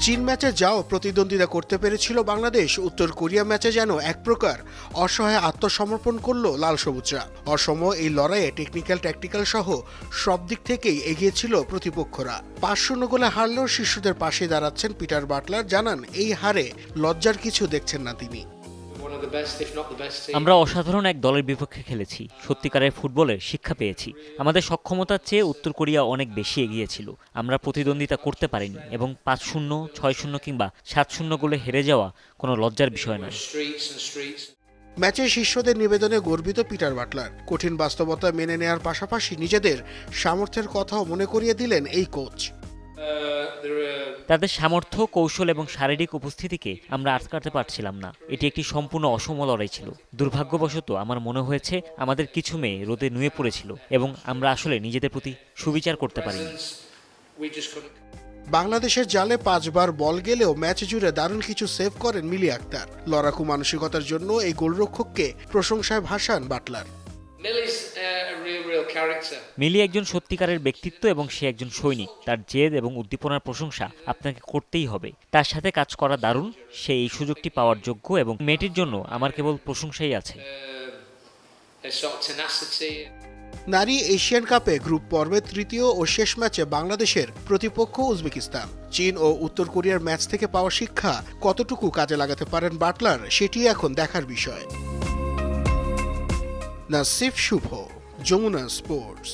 চীন ম্যাচে যাও প্রতিদ্বন্দ্বিতা করতে পেরেছিল বাংলাদেশ, উত্তর কোরিয়া ম্যাচে যেন এক প্রকার অসহায় আত্মসমর্পণ করল লাল সবুজরা। অসম এই লড়াইয়ে ট্যাকটিক্যাল সহ সব দিক থেকেই এগিয়েছিল প্রতিপক্ষরা। ৫-০ গোলে হারলেও শিশুদের পাশে দাঁড়াচ্ছেন পিটার বাটলার। জানান এই হারে লজ্জার কিছু দেখছেন না তিনি। আমরা অসাধারণ এক দলের বিপক্ষে খেলেছি, সত্যিকারের ফুটবলের শিক্ষা পেয়েছি। আমাদের সক্ষমতার চেয়ে উত্তর কোরিয়া অনেক বেশি এগিয়ে ছিল। আমরা প্রতিদ্বন্দ্বিতা করতে পারিনি এবং ৫-০, ৬-০ কিংবা ৭-০ গোলে হেরে যাওয়া কোনো লজ্জার বিষয় নয়। ম্যাচে শিষ্যদের নিবেদনে গর্বিত পিটার বাটলার। কঠিন বাস্তবতা মেনে নেয়ার পাশাপাশি নিজেদের সামর্থ্যের কথাও মনে করিয়ে দিলেন এই কোচ। তাদের সামর্থ্য, কৌশল এবং শারীরিক উপস্থিতিকে আমরা আটকাতে পারছিলাম না। এটি একটি সম্পূর্ণ অসম লড়াই ছিল। দুর্ভাগ্যবশত আমার মনে হয়েছে আমাদের কিছু মেয়ে রোদে নুয়ে পড়েছিল এবং আমরা আসলে নিজেদের প্রতি সুবিচার করতে পারিনি। বাংলাদেশের জালে ৫ বার বল গেলেও ম্যাচ জুড়ে দারুণ কিছু সেভ করেন মিলি আক্তার। লড়াকু মানসিকতার জন্য এই গোলরক্ষককে প্রশংসায় ভাসান বাটলার। মিলি একজন সত্যিকারের ব্যক্তিত্ব এবং সে একজন সৈনিক। তার জেদ এবং উদ্দীপনার প্রশংসা আপনাকে করতেই হবে। তার সাথে কাজ করা দারুণ। সে এই সুযোগটি পাওয়ার যোগ্য এবং মেয়েটির জন্য আমার কেবল প্রশংসাই আছে। নারী এশিয়ান কাপে গ্রুপ পর্বে তৃতীয় ও শেষ ম্যাচে বাংলাদেশের প্রতিপক্ষ উজবেকিস্তান। চীন ও উত্তর কোরিয়ার ম্যাচ থেকে পাওয়া শিক্ষা কতটুকু কাজে লাগাতে পারেন বাটলার, সেটি এখন দেখার বিষয়। নাসিফ শুভ, যমুনা স্পোর্টস।